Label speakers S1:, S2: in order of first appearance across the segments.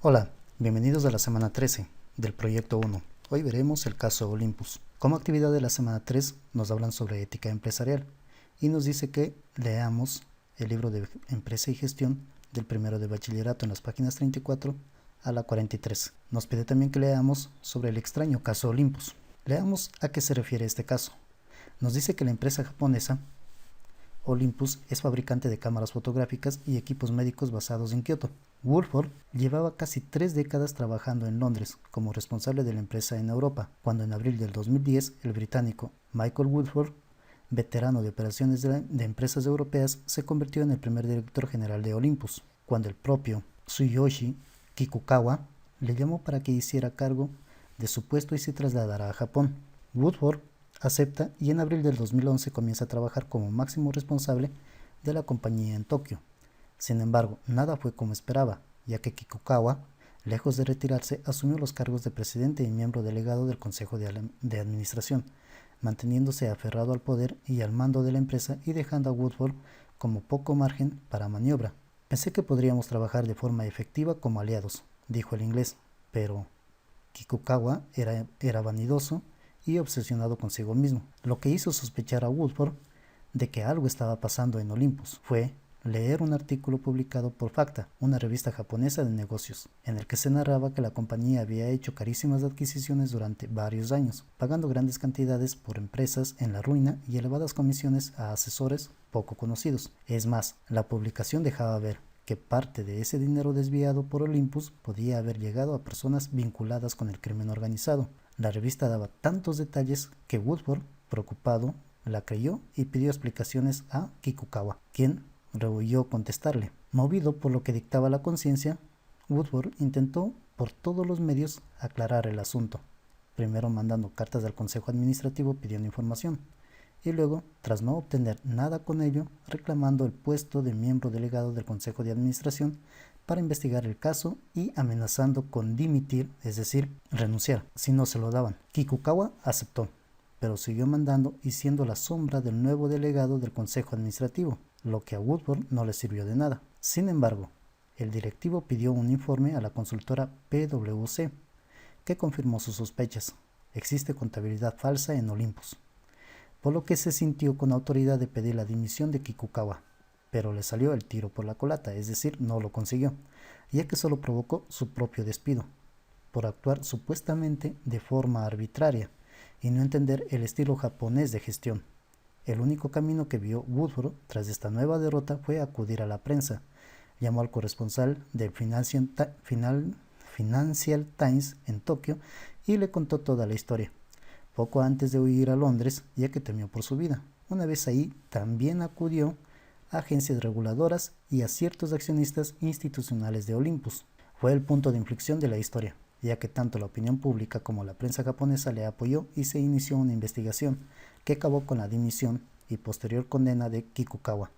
S1: Hola, bienvenidos a la semana 13 del proyecto 1. Hoy veremos el caso Olympus. Como actividad de la semana 3 nos hablan sobre ética empresarial y nos dice que leamos el libro de empresa y gestión del primero de bachillerato en las páginas 34 a la 43. Nos pide también que leamos sobre el extraño caso Olympus. Leamos a qué se refiere este caso. Nos dice que la empresa japonesa Olympus es fabricante de cámaras fotográficas y equipos médicos basados en Kioto. Woodford llevaba casi 3 décadas trabajando en Londres como responsable de la empresa en Europa, cuando en abril del 2010 el británico Michael Woodford, veterano de operaciones de empresas europeas, se convirtió en el primer director general de Olympus, cuando el propio Tsuyoshi Kikukawa le llamó para que hiciera cargo de su puesto y se trasladara a Japón. Woodford acepta y en abril del 2011 comienza a trabajar como máximo responsable de la compañía en Tokio. Sin embargo, nada fue como esperaba, ya que Kikukawa, lejos de retirarse, asumió los cargos de presidente y miembro delegado del Consejo de Administración, manteniéndose aferrado al poder y al mando de la empresa y dejando a Woodford como poco margen para maniobra. Pensé que podríamos trabajar de forma efectiva como aliados, dijo el inglés, pero Kikukawa era vanidoso y obsesionado consigo mismo, lo que hizo sospechar a Woodford de que algo estaba pasando en Olympus. Fue leer un artículo publicado por Facta, una revista japonesa de negocios, en el que se narraba que la compañía había hecho carísimas adquisiciones durante varios años, pagando grandes cantidades por empresas en la ruina y elevadas comisiones a asesores poco conocidos. Es más, la publicación dejaba ver que parte de ese dinero desviado por Olympus podía haber llegado a personas vinculadas con el crimen organizado. La revista daba tantos detalles que Woodford, preocupado, la creyó y pidió explicaciones a Kikukawa, quien rehuyó contestarle. Movido por lo que dictaba la conciencia, Woodford intentó por todos los medios aclarar el asunto, primero mandando cartas al Consejo Administrativo pidiendo información, y luego, tras no obtener nada con ello, reclamando el puesto de miembro delegado del Consejo de Administración para investigar el caso y amenazando con dimitir, es decir, renunciar, si no se lo daban. Kikukawa aceptó, pero siguió mandando y siendo la sombra del nuevo delegado del Consejo Administrativo, lo que a Woodford no le sirvió de nada. Sin embargo, el directivo pidió un informe a la consultora PwC, que confirmó sus sospechas. Existe contabilidad falsa en Olympus, por lo que se sintió con autoridad de pedir la dimisión de Kikukawa, pero le salió el tiro por la culata, es decir, no lo consiguió, ya que solo provocó su propio despido, por actuar supuestamente de forma arbitraria y no entender el estilo japonés de gestión. El único camino que vio Woodford tras esta nueva derrota fue acudir a la prensa. Llamó al corresponsal del Financial Times en Tokio y le contó toda la historia, poco antes de huir a Londres, ya que temió por su vida. Una vez ahí, también acudió a agencias reguladoras y a ciertos accionistas institucionales de Olympus. Fue el punto de inflexión de la historia, ya que tanto la opinión pública como la prensa japonesa le apoyó y se inició una investigación que acabó con la dimisión y posterior condena de Kikukawa.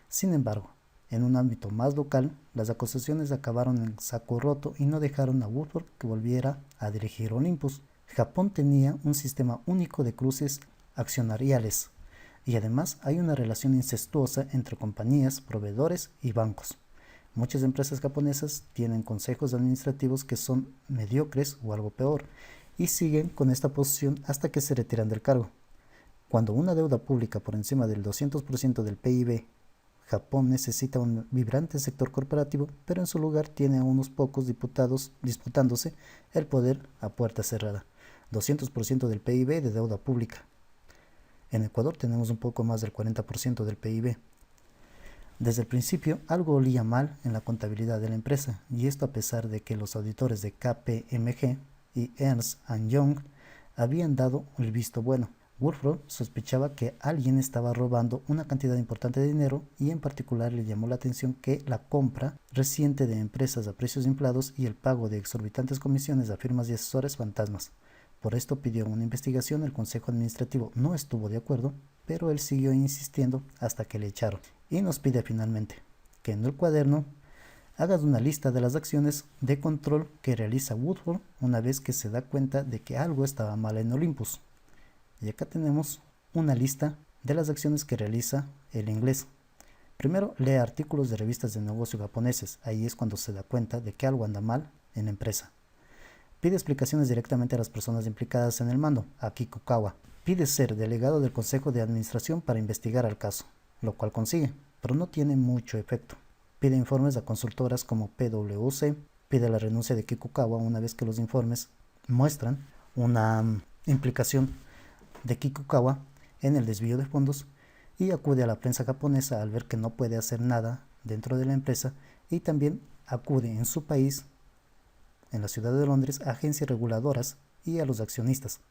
S1: Sin embargo, en un ámbito más local, las acusaciones acabaron en saco roto y no dejaron a Woodford que volviera a dirigir Olympus. Japón tenía un sistema único de cruces accionariales y además hay una relación incestuosa entre compañías, proveedores y bancos. Muchas empresas japonesas tienen consejos administrativos que son mediocres o algo peor y siguen con esta posición hasta que se retiran del cargo. Cuando una deuda pública por encima del 200% del PIB, Japón necesita un vibrante sector corporativo, pero en su lugar tiene a unos pocos diputados disputándose el poder a puerta cerrada. 200% del PIB de deuda pública. En Ecuador tenemos un poco más del 40% del PIB. Desde el principio algo olía mal en la contabilidad de la empresa, y esto a pesar de que los auditores de KPMG y Ernst Young habían dado el visto bueno. Woodford sospechaba que alguien estaba robando una cantidad importante de dinero y en particular le llamó la atención que la compra reciente de empresas a precios inflados y el pago de exorbitantes comisiones a firmas y asesores fantasmas. Por esto pidió una investigación, el Consejo Administrativo no estuvo de acuerdo, pero él siguió insistiendo hasta que le echaron. Y nos pide finalmente que en el cuaderno hagas una lista de las acciones de control que realiza Woodford una vez que se da cuenta de que algo estaba mal en Olympus. Y acá tenemos una lista de las acciones que realiza el inglés. Primero, lee artículos de revistas de negocio japoneses. Ahí es cuando se da cuenta de que algo anda mal en la empresa. Pide explicaciones directamente a las personas implicadas en el mando, a Kikukawa. Pide ser delegado del Consejo de Administración para investigar el caso, lo cual consigue, pero no tiene mucho efecto. Pide informes a consultoras como PwC, pide la renuncia de Kikukawa una vez que los informes muestran una implicación de Kikukawa en el desvío de fondos, y acude a la prensa japonesa al ver que no puede hacer nada dentro de la empresa, y también acude en su país, en la ciudad de Londres, a agencias reguladoras y a los accionistas,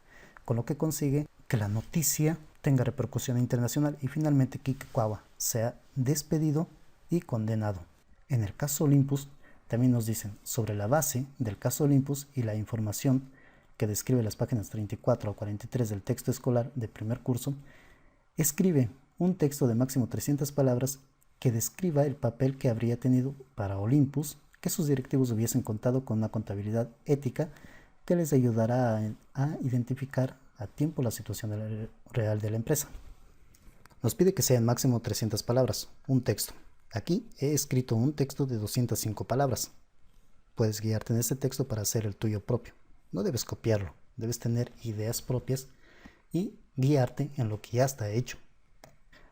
S1: con lo que consigue que la noticia tenga repercusión internacional y finalmente Kikukawa sea despedido y condenado. En el caso Olympus también nos dicen sobre la base del caso Olympus y la información que describe las páginas 34 a 43 del texto escolar de primer curso, escribe un texto de máximo 300 palabras que describa el papel que habría tenido para Olympus que sus directivos hubiesen contado con una contabilidad ética que les ayudará a identificar a tiempo la situación real de la empresa. Nos pide que sean máximo 300 palabras, un texto. Aquí he escrito un texto de 205 palabras. Puedes guiarte en este texto para hacer el tuyo propio. No debes copiarlo, debes tener ideas propias y guiarte en lo que ya está hecho.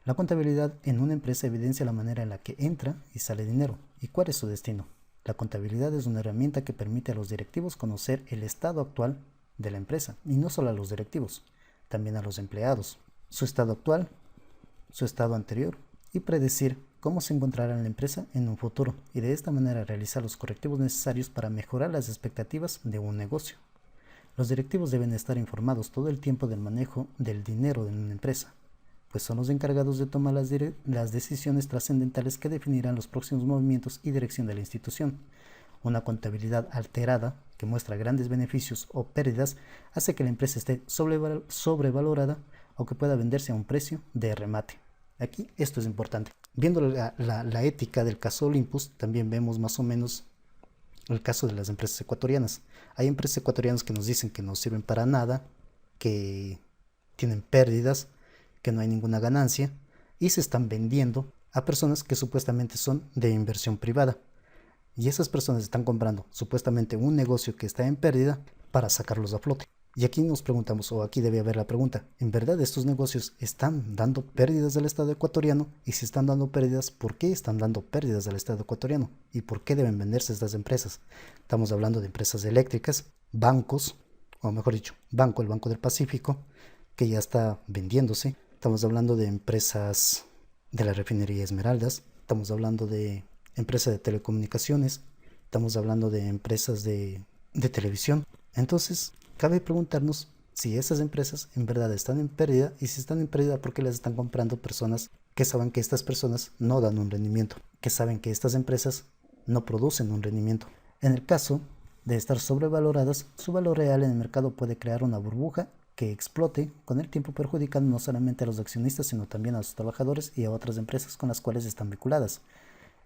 S1: La contabilidad en una empresa evidencia la manera en la que entra y sale dinero y cuál es su destino. La contabilidad es una herramienta que permite a los directivos conocer el estado actual de la empresa, y no solo a los directivos, también a los empleados, su estado actual, su estado anterior, y predecir cómo se encontrará la empresa en un futuro, y de esta manera realizar los correctivos necesarios para mejorar las expectativas de un negocio. Los directivos deben estar informados todo el tiempo del manejo del dinero de una empresa, pues son los encargados de tomar las decisiones trascendentales que definirán los próximos movimientos y dirección de la institución. Una contabilidad alterada, que muestra grandes beneficios o pérdidas, hace que la empresa esté sobrevalorada o que pueda venderse a un precio de remate. Aquí esto es importante. Viendo la ética del caso Olympus, también vemos más o menos el caso de las empresas ecuatorianas. Hay empresas ecuatorianas que nos dicen que no sirven para nada, que tienen pérdidas, que no hay ninguna ganancia, y se están vendiendo a personas que supuestamente son de inversión privada. Y esas personas están comprando supuestamente un negocio que está en pérdida para sacarlos a flote. Y aquí nos preguntamos, o aquí debe haber la pregunta, ¿en verdad estos negocios están dando pérdidas al Estado ecuatoriano? Y si están dando pérdidas, ¿por qué están dando pérdidas al Estado ecuatoriano? ¿Y por qué deben venderse estas empresas? Estamos hablando de empresas eléctricas, bancos, o mejor dicho, el Banco del Pacífico, que ya está vendiéndose. Estamos hablando de empresas de la refinería Esmeraldas, estamos hablando de empresas de telecomunicaciones, estamos hablando de empresas de televisión. Entonces, cabe preguntarnos si esas empresas en verdad están en pérdida, y si están en pérdida, ¿por qué las están comprando personas que saben que estas personas no dan un rendimiento, que saben que estas empresas no producen un rendimiento? En el caso de estar sobrevaloradas, su valor real en el mercado puede crear una burbuja que explote con el tiempo, perjudicando no solamente a los accionistas, sino también a los trabajadores y a otras empresas con las cuales están vinculadas.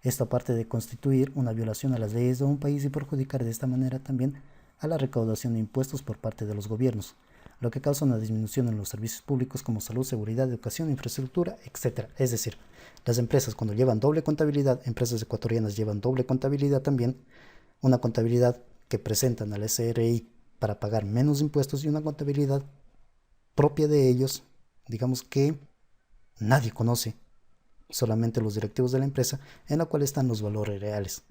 S1: Esto, aparte de constituir una violación a las leyes de un país y perjudicar de esta manera también a la recaudación de impuestos por parte de los gobiernos, lo que causa una disminución en los servicios públicos como salud, seguridad, educación, infraestructura, etc. Es decir, las empresas, cuando llevan doble contabilidad, empresas ecuatorianas llevan doble contabilidad también, una contabilidad que presentan al SRI para pagar menos impuestos y una contabilidad propia de ellos, digamos que nadie conoce, solamente los directivos de la empresa, en la cual están los valores reales.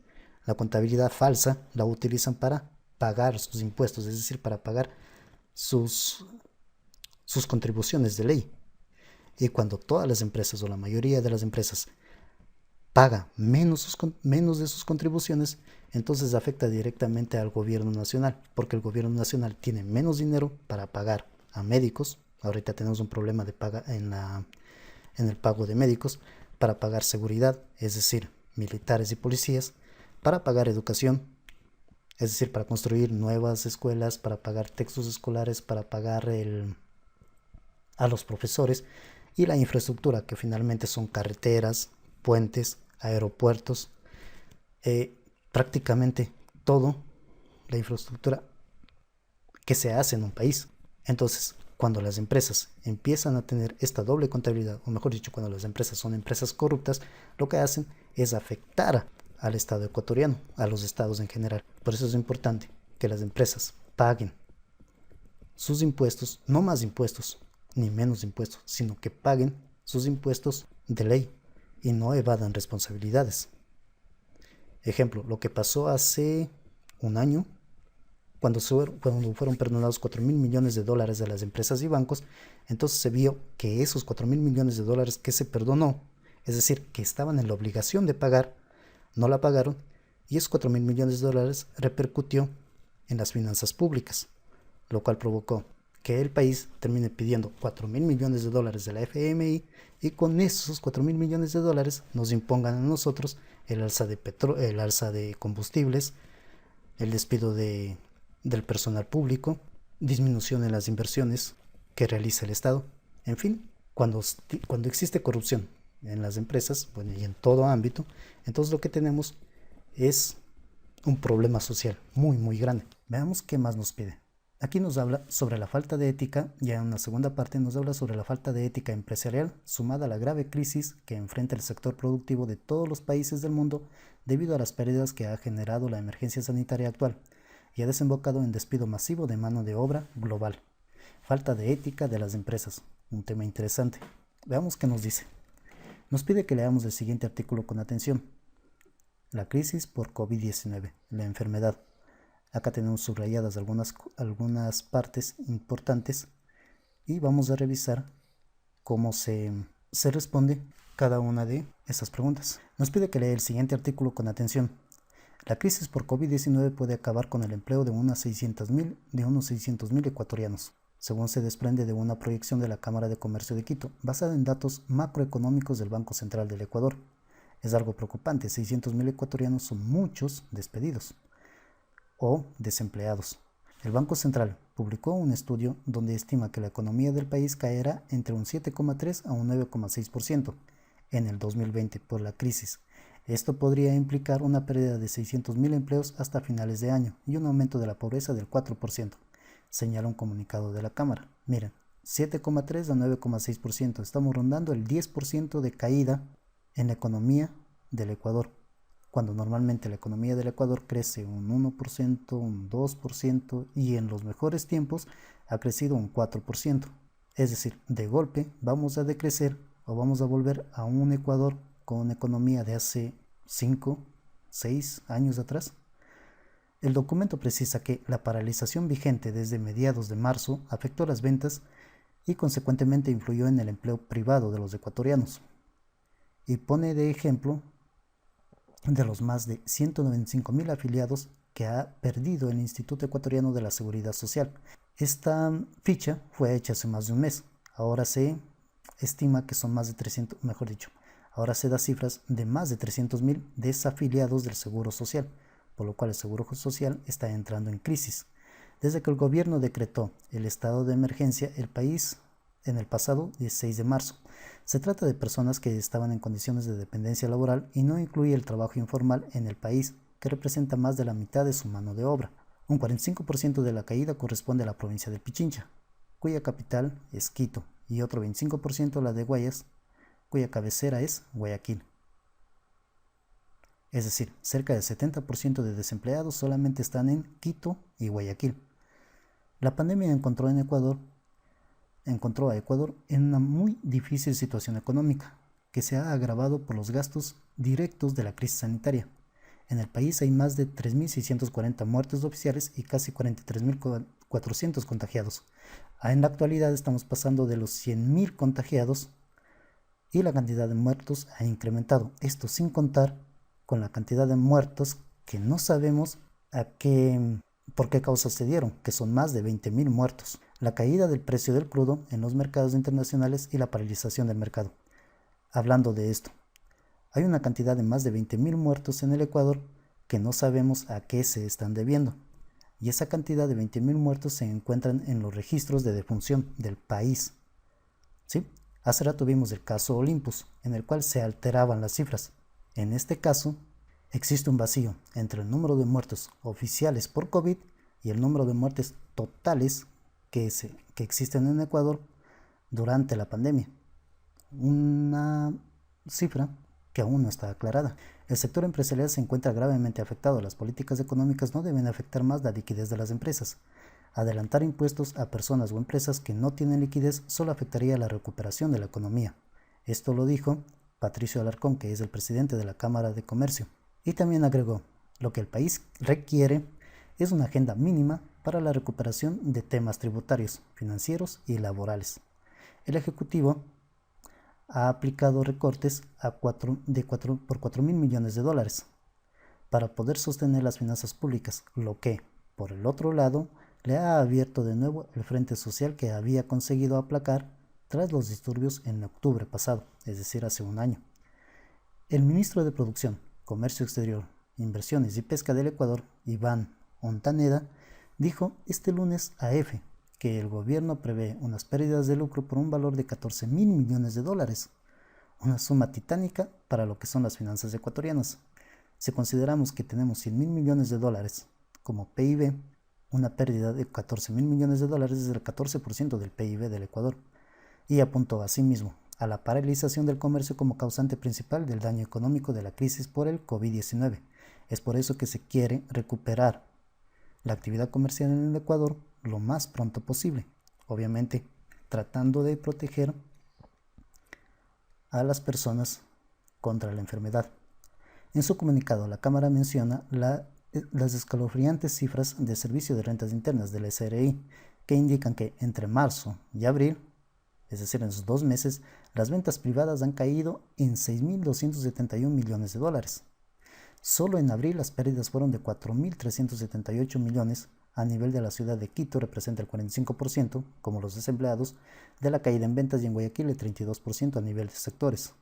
S1: La contabilidad falsa la utilizan para pagar sus impuestos, es decir, para pagar sus contribuciones de ley. Y cuando todas las empresas o la mayoría de las empresas paga menos de sus contribuciones, entonces afecta directamente al gobierno nacional, porque el gobierno nacional tiene menos dinero para pagar a médicos. Ahorita tenemos un problema de paga en el pago de médicos, para pagar seguridad, es decir, militares y policías, para pagar educación, es decir, para construir nuevas escuelas, para pagar textos escolares, para pagar a los profesores, y la infraestructura, que finalmente son carreteras, puentes, aeropuertos, prácticamente todo la infraestructura que se hace en un país. Entonces, cuando las empresas empiezan a tener esta doble contabilidad, o mejor dicho, cuando las empresas son empresas corruptas, lo que hacen es afectar al Estado ecuatoriano, a los estados en general. Por eso es importante que las empresas paguen sus impuestos, no más impuestos, ni menos impuestos, sino que paguen sus impuestos de ley y no evadan responsabilidades. Ejemplo, lo que pasó hace un año, cuando fueron perdonados 4 mil millones de dólares a las empresas y bancos, entonces se vio que esos 4 mil millones de dólares que se perdonó, es decir, que estaban en la obligación de pagar, no la pagaron, y esos 4 mil millones de dólares repercutió en las finanzas públicas, lo cual provocó que el país termine pidiendo 4 mil millones de dólares de la FMI y con esos 4 mil millones de dólares nos impongan a nosotros el alza de combustibles, el despido del personal público, disminución en las inversiones que realiza el Estado. En fin, cuando existe corrupción en las empresas, bueno, y en todo ámbito, entonces lo que tenemos es un problema social muy, muy grande. Veamos qué más nos pide. Aquí nos habla sobre la falta de ética, ya en una segunda parte nos habla sobre la falta de ética empresarial sumada a la grave crisis que enfrenta el sector productivo de todos los países del mundo debido a las pérdidas que ha generado la emergencia sanitaria actual y ha desembocado en despido masivo de mano de obra global. Falta de ética de las empresas, un tema interesante. Veamos qué nos dice. Nos pide que leamos el siguiente artículo con atención. La crisis por COVID-19, la enfermedad. Acá tenemos subrayadas algunas partes importantes y vamos a revisar cómo se responde cada una de estas preguntas. Nos pide que lea el siguiente artículo con atención. La crisis por COVID-19 puede acabar con el empleo de unos 600.000 ecuatorianos, según se desprende de una proyección de la Cámara de Comercio de Quito, basada en datos macroeconómicos del Banco Central del Ecuador. Es algo preocupante, 600.000 ecuatorianos son muchos despedidos o desempleados. El Banco Central publicó un estudio donde estima que la economía del país caerá entre un 7,3 a un 9,6% en el 2020 por la crisis. Esto podría implicar una pérdida de 600.000 empleos hasta finales de año y un aumento de la pobreza del 4%, señala un comunicado de la Cámara. Miren, 7,3 a 9,6%, estamos rondando el 10% de caída en la economía del Ecuador, cuando normalmente la economía del Ecuador crece un 1%, un 2% y en los mejores tiempos ha crecido un 4%. Es decir, de golpe vamos a decrecer o vamos a volver a un Ecuador con una economía de hace 5, 6 años atrás. El documento precisa que la paralización vigente desde mediados de marzo afectó las ventas y consecuentemente influyó en el empleo privado de los ecuatorianos. Y pone de ejemplo de los más de 195.000 afiliados que ha perdido el Instituto Ecuatoriano de la Seguridad Social. Esta ficha fue hecha hace más de un mes. Ahora se estima que son más de 300, ahora se da cifras de más de 300.000 desafiliados del Seguro Social, por lo cual el Seguro Social está entrando en crisis. Desde que el gobierno decretó el estado de emergencia, el país en el pasado 16 de marzo. Se trata de personas que estaban en condiciones de dependencia laboral y no incluye el trabajo informal en el país, que representa más de la mitad de su mano de obra. Un 45% de la caída corresponde a la provincia de Pichincha, cuya capital es Quito, y otro 25% a la de Guayas, cuya cabecera es Guayaquil. Es decir, cerca del 70% de desempleados solamente están en Quito y Guayaquil. La pandemia encontró a Ecuador en una muy difícil situación económica, que se ha agravado por los gastos directos de la crisis sanitaria. En el país hay más de 3.640 muertes oficiales y casi 43.400 contagiados. En la actualidad estamos pasando de los 100.000 contagiados y la cantidad de muertos ha incrementado. Esto sin contar con la cantidad de muertos que no sabemos por qué causas se dieron, que son más de 20.000 muertos. La caída del precio del crudo en los mercados internacionales y la paralización del mercado. Hablando de esto, hay una cantidad de más de 20.000 muertos en el Ecuador que no sabemos a qué se están debiendo. Y esa cantidad de 20.000 muertos se encuentran en los registros de defunción del país. ¿Sí? Hace rato vimos el caso Olympus, en el cual se alteraban las cifras. En este caso, existe un vacío entre el número de muertos oficiales por COVID y el número de muertes totales que existen en Ecuador durante la pandemia. Una cifra que aún no está aclarada. El sector empresarial se encuentra gravemente afectado. Las políticas económicas no deben afectar más la liquidez de las empresas. Adelantar impuestos a personas o empresas que no tienen liquidez solo afectaría la recuperación de la economía. Esto lo dijo Patricio Alarcón, que es el presidente de la Cámara de Comercio. Y también agregó, lo que el país requiere es una agenda mínima para la recuperación de temas tributarios, financieros y laborales. El Ejecutivo ha aplicado recortes por 4.000 millones de dólares para poder sostener las finanzas públicas, lo que, por el otro lado, le ha abierto de nuevo el frente social que había conseguido aplacar tras los disturbios en octubre pasado, es decir, hace un año. El ministro de Producción, Comercio Exterior, Inversiones y Pesca del Ecuador, Iván Ontaneda, dijo este lunes a EFE que el gobierno prevé unas pérdidas de lucro por un valor de 14.000 millones de dólares, una suma titánica para lo que son las finanzas ecuatorianas. Si consideramos que tenemos 100.000 millones de dólares como PIB, una pérdida de 14.000 millones de dólares es el 14% del PIB del Ecuador, y apuntó asimismo a la paralización del comercio como causante principal del daño económico de la crisis por el COVID-19. Es por eso que se quiere recuperar la actividad comercial en el Ecuador lo más pronto posible, obviamente tratando de proteger a las personas contra la enfermedad. En su comunicado, la Cámara menciona las escalofriantes cifras de Servicio de Rentas Internas del SRI, que indican que entre marzo y abril, es decir, en esos 2 meses, las ventas privadas han caído en 6.271 millones de dólares. Solo en abril las pérdidas fueron de 4.378 millones. A nivel de la ciudad de Quito representa el 45%, como los desempleados, de la caída en ventas, y en Guayaquil el 32% a nivel de sectores.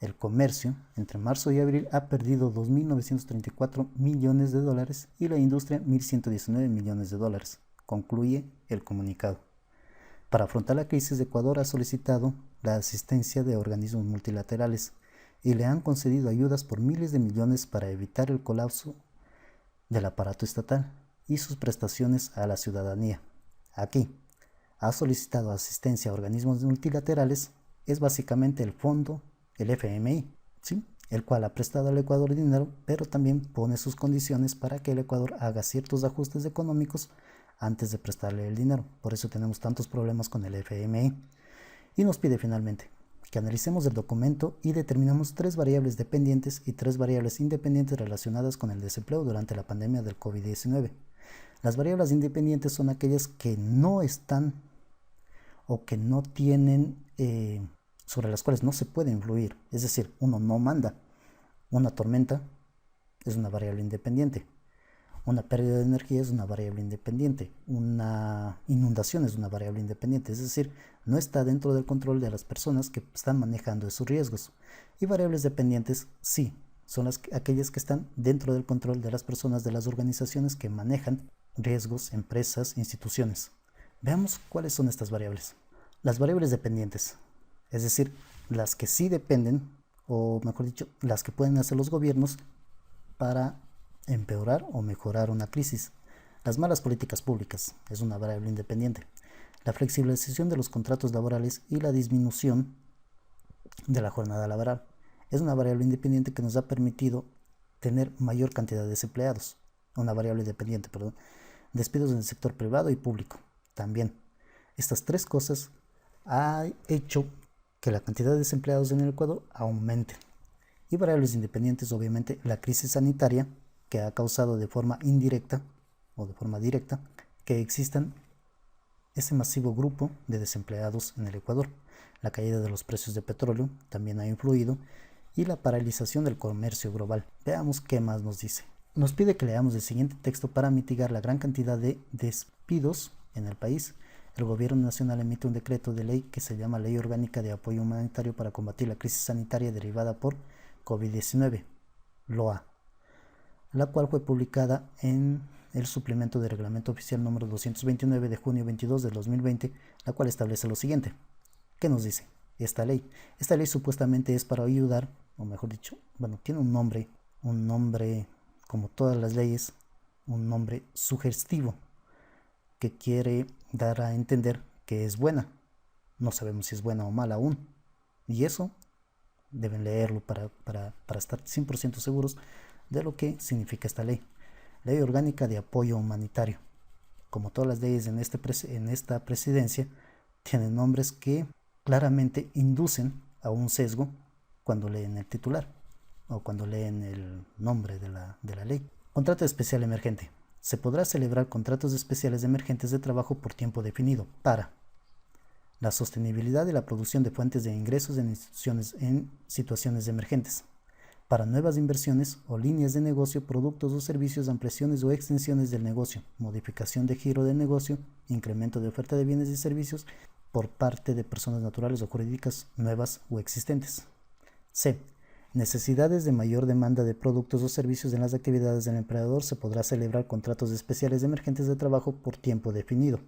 S1: El comercio, entre marzo y abril, ha perdido 2.934 millones de dólares y la industria 1.119 millones de dólares, concluye el comunicado. Para afrontar la crisis, Ecuador ha solicitado la asistencia de organismos multilaterales y le han concedido ayudas por miles de millones para evitar el colapso del aparato estatal y sus prestaciones a la ciudadanía. Aquí, ha solicitado asistencia a organismos multilaterales, es básicamente el fondo, el FMI, ¿sí?, el cual ha prestado al Ecuador dinero, pero también pone sus condiciones para que el Ecuador haga ciertos ajustes económicos antes de prestarle el dinero. Por eso tenemos tantos problemas con el FMI. Y nos pide finalmente que analicemos el documento y determinamos 3 variables dependientes y 3 variables independientes relacionadas con el desempleo durante la pandemia del COVID-19. Las variables independientes son aquellas que no están o que no tienen, sobre las cuales no se puede influir. Es decir, uno no manda. Una tormenta es una variable independiente. Una pérdida de energía es una variable independiente. Una inundación es una variable independiente. Es decir, no está dentro del control de las personas que están manejando esos riesgos. Y variables dependientes sí, son aquellas que están dentro del control de las personas, de las organizaciones que manejan riesgos, empresas, instituciones. Veamos cuáles son estas variables. Las variables dependientes, es decir, las que sí dependen, o mejor dicho, las que pueden hacer los gobiernos para empeorar o mejorar una crisis. Las malas políticas públicas es una variable independiente. La flexibilización de los contratos laborales y la disminución de la jornada laboral es una variable independiente que nos ha permitido tener mayor cantidad de desempleados. Una variable dependiente, perdón. Despidos en el sector privado y público. También. Estas 3 cosas han hecho que la cantidad de desempleados en el Ecuador aumente. Y variables independientes, obviamente, la crisis sanitaria, que ha causado de forma indirecta o de forma directa que existan ese masivo grupo de desempleados en el Ecuador. La caída de los precios de petróleo también ha influido, y la paralización del comercio global. Veamos qué más nos dice. Nos pide que leamos el siguiente texto para mitigar la gran cantidad de despidos en el país. El gobierno nacional emite un decreto de ley que se llama Ley Orgánica de Apoyo Humanitario para combatir la crisis sanitaria derivada por COVID-19, LOA, la cual fue publicada en el suplemento de reglamento oficial número 229 de junio 22 de 2020, la cual establece lo siguiente. ¿Qué nos dice esta ley? Esta ley supuestamente es para ayudar, o mejor dicho, bueno, tiene un nombre como todas las leyes, un nombre sugestivo, que quiere dar a entender que es buena. No sabemos si es buena o mala aún. Y eso deben leerlo para estar 100% seguros de lo que significa esta ley. Ley Orgánica de Apoyo Humanitario. Como todas las leyes en esta presidencia, tienen nombres que claramente inducen a un sesgo cuando leen el titular o cuando leen el nombre de la ley. Contrato especial emergente. Se podrá celebrar contratos especiales emergentes de trabajo por tiempo definido para la sostenibilidad y la producción de fuentes de ingresos en instituciones en situaciones emergentes, para nuevas inversiones o líneas de negocio, productos o servicios, ampliaciones o extensiones del negocio, modificación de giro del negocio, incremento de oferta de bienes y servicios por parte de personas naturales o jurídicas nuevas o existentes. C. Necesidades de mayor demanda de productos o servicios en las actividades del empleador. Se podrá celebrar contratos especiales emergentes de trabajo por tiempo definido.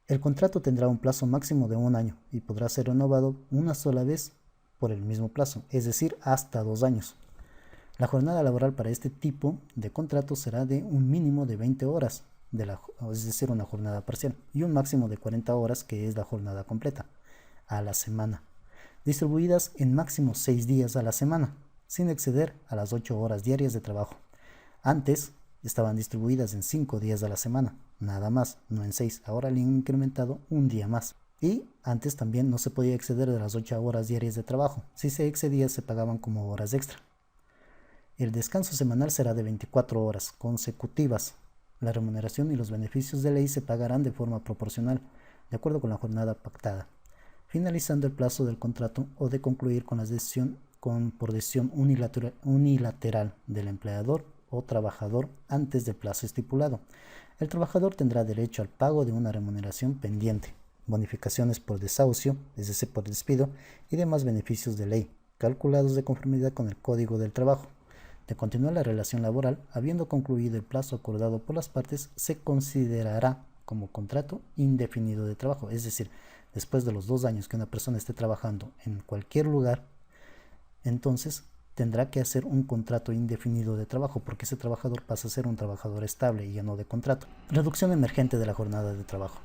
S1: El contrato tendrá un plazo máximo de 1 año y podrá ser renovado una sola vez por el mismo plazo, es decir, hasta 2 años. La jornada laboral para este tipo de contrato será de un mínimo de 20 horas, es decir, una jornada parcial, y un máximo de 40 horas, que es la jornada completa, a la semana, distribuidas en máximo 6 días a la semana, sin exceder a las 8 horas diarias de trabajo. Antes estaban distribuidas en 5 días a la semana, nada más, no en 6. Ahora le han incrementado un día más. Y antes también no se podía exceder de las 8 horas diarias de trabajo. Si se excedía, se pagaban como horas extra. El descanso semanal será de 24 horas consecutivas. La remuneración y los beneficios de ley se pagarán de forma proporcional, de acuerdo con la jornada pactada, finalizando el plazo del contrato o de concluir con la decisión por decisión unilateral del empleador o trabajador antes del plazo estipulado. El trabajador tendrá derecho al pago de una remuneración pendiente, bonificaciones por desahucio, es decir, por despido, y demás beneficios de ley, calculados de conformidad con el Código del Trabajo. De continuar la relación laboral, habiendo concluido el plazo acordado por las partes, se considerará como contrato indefinido de trabajo, es decir, después de los 2 años que una persona esté trabajando en cualquier lugar, entonces tendrá que hacer un contrato indefinido de trabajo, porque ese trabajador pasa a ser un trabajador estable y ya no de contrato. Reducción emergente de la jornada de trabajo.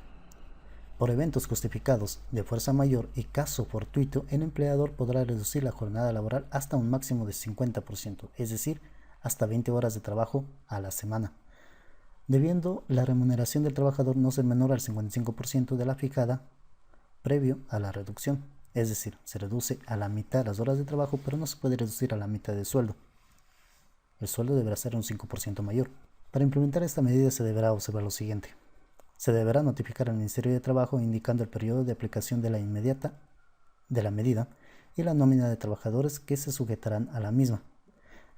S1: Por eventos justificados de fuerza mayor y caso fortuito, el empleador podrá reducir la jornada laboral hasta un máximo de 50%, es decir, hasta 20 horas de trabajo a la semana, debiendo la remuneración del trabajador no ser menor al 55% de la fijada previo a la reducción. Es decir, se reduce a la mitad las horas de trabajo, pero no se puede reducir a la mitad del sueldo. El sueldo deberá ser un 5% mayor. Para implementar esta medida se deberá observar lo siguiente. Se deberá notificar al Ministerio de Trabajo indicando el periodo de aplicación de la medida y la nómina de trabajadores que se sujetarán a la misma.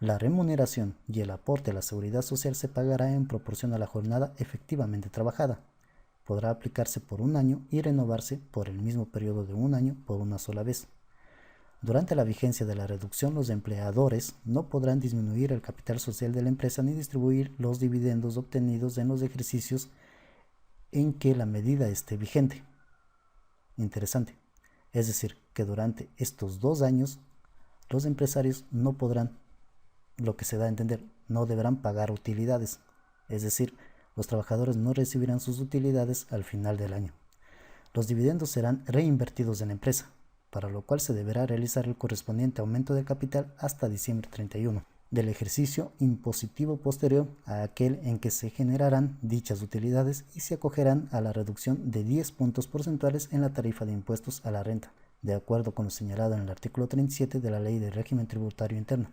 S1: La remuneración y el aporte a la seguridad social se pagará en proporción a la jornada efectivamente trabajada. Podrá aplicarse por 1 año y renovarse por el mismo periodo de 1 año por una sola vez. Durante la vigencia de la reducción, los empleadores no podrán disminuir el capital social de la empresa ni distribuir los dividendos obtenidos en los ejercicios en que la medida esté vigente. Interesante. Es decir, que durante estos 2 años los empresarios no podrán, lo que se da a entender, no deberán pagar utilidades. Es decir, los trabajadores no recibirán sus utilidades al final del año. Los dividendos serán reinvertidos en la empresa, para lo cual se deberá realizar el correspondiente aumento de capital hasta diciembre 31 del ejercicio impositivo posterior a aquel en que se generarán dichas utilidades y se acogerán a la reducción de 10 puntos porcentuales en la tarifa de impuestos a la renta, de acuerdo con lo señalado en el artículo 37 de la Ley de Régimen Tributario Interno.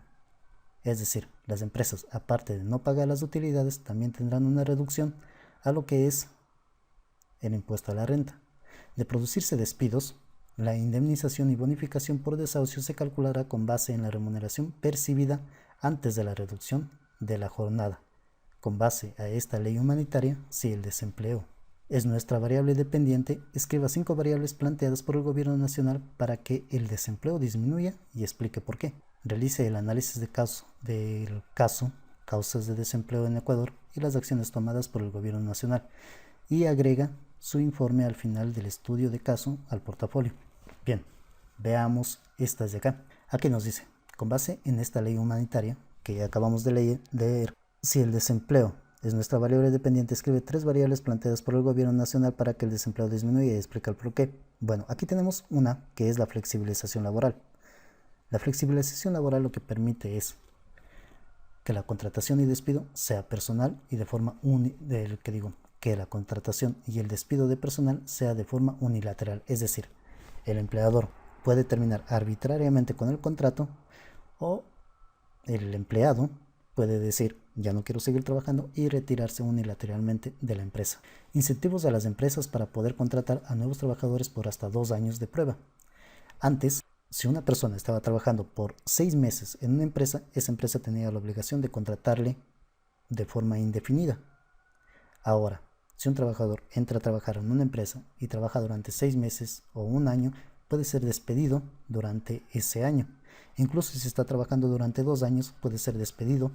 S1: Es decir, las empresas, aparte de no pagar las utilidades, también tendrán una reducción a lo que es el impuesto a la renta. De producirse despidos, la indemnización y bonificación por desahucio se calculará con base en la remuneración percibida antes de la reducción de la jornada. Con base a esta ley humanitaria, si el desempleo es nuestra variable dependiente, escriba 5 variables planteadas por el Gobierno Nacional para que el desempleo disminuya y explique por qué. Realice el análisis del caso, causas de desempleo en Ecuador y las acciones tomadas por el Gobierno Nacional, y agrega su informe al final del estudio de caso al portafolio. Bien, veamos estas de acá. Aquí nos dice: con base en esta ley humanitaria que ya acabamos de leer, si el desempleo es nuestra variable dependiente, escribe 3 variables planteadas por el Gobierno Nacional para que el desempleo disminuya y explica el por qué. Bueno, aquí tenemos una que es la flexibilización laboral. La flexibilización laboral lo que permite es que la contratación y despido sea personal y de forma que la contratación y el despido de personal sea de forma unilateral, es decir, el empleador puede terminar arbitrariamente con el contrato o el empleado puede decir ya no quiero seguir trabajando y retirarse unilateralmente de la empresa. Incentivos a las empresas para poder contratar a nuevos trabajadores por hasta 2 años de prueba. Antes, si una persona estaba trabajando por 6 meses en una empresa, esa empresa tenía la obligación de contratarle de forma indefinida. Ahora, si un trabajador entra a trabajar en una empresa y trabaja durante 6 meses o un año, puede ser despedido durante ese año. Incluso si está trabajando durante 2 años, puede ser despedido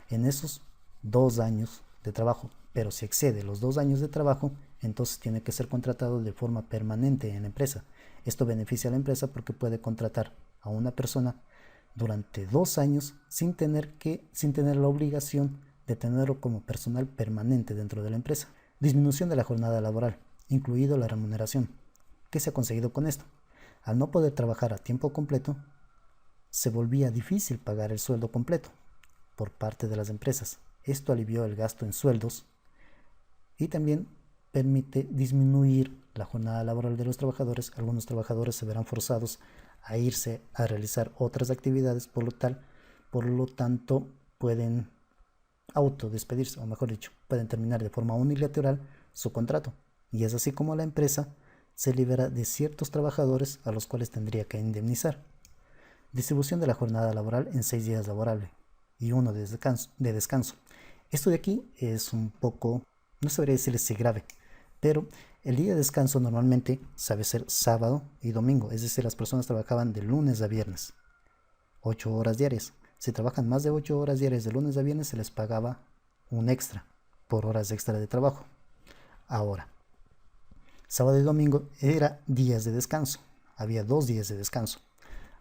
S1: en esos 2 años de trabajo. Pero si excede los 2 años de trabajo, entonces tiene que ser contratado de forma permanente en la empresa. Esto beneficia a la empresa porque puede contratar a una persona durante 2 años sin tener la obligación de tenerlo como personal permanente dentro de la empresa. Disminución de la jornada laboral, incluido la remuneración. ¿Qué se ha conseguido con esto? Al no poder trabajar a tiempo completo, se volvía difícil pagar el sueldo completo por parte de las empresas. Esto alivió el gasto en sueldos y también permite disminuir la jornada laboral de los trabajadores. Algunos trabajadores se verán forzados a irse a realizar otras actividades, por lo tanto pueden autodespedirse, o mejor dicho, pueden terminar de forma unilateral su contrato. Y es así como la empresa se libera de ciertos trabajadores a los cuales tendría que indemnizar. Distribución de la jornada laboral en 6 días laborables y 1 de descanso. Esto de aquí es un poco, no sabría decirles si grave, pero el día de descanso normalmente sabe ser sábado y domingo, es decir, las personas trabajaban de lunes a viernes, 8 horas diarias. Si trabajan más de 8 horas diarias de lunes a viernes, se les pagaba un extra por horas extra de trabajo. Ahora, sábado y domingo era días de descanso, había 2 días de descanso.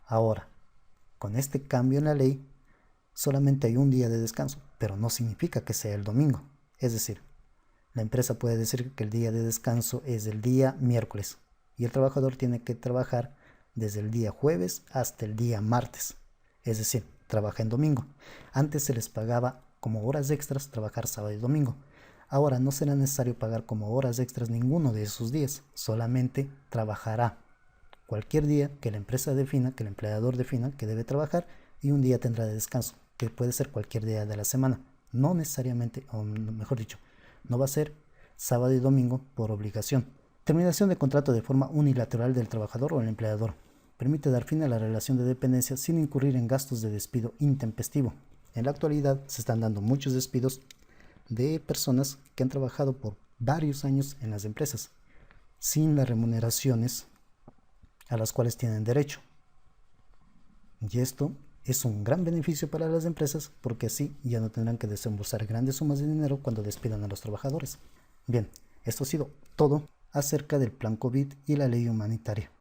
S1: Ahora, con este cambio en la ley, solamente hay un día de descanso, pero no significa que sea el domingo. Es decir, la empresa puede decir que el día de descanso es el día miércoles y el trabajador tiene que trabajar desde el día jueves hasta el día martes. Es decir, trabaja en domingo. Antes se les pagaba como horas extras trabajar sábado y domingo. Ahora no será necesario pagar como horas extras ninguno de esos días. Solamente trabajará cualquier día que la empresa defina, que el empleador defina que debe trabajar, y un día tendrá de descanso, que puede ser cualquier día de la semana. No necesariamente, o mejor dicho, no va a ser sábado y domingo por obligación. Terminación de contrato de forma unilateral del trabajador o el empleador. Permite dar fin a la relación de dependencia sin incurrir en gastos de despido intempestivo. En la actualidad se están dando muchos despidos de personas que han trabajado por varios años en las empresas, sin las remuneraciones a las cuales tienen derecho. Y esto es un gran beneficio para las empresas porque así ya no tendrán que desembolsar grandes sumas de dinero cuando despidan a los trabajadores. Bien, esto ha sido todo acerca del plan COVID y la ley humanitaria.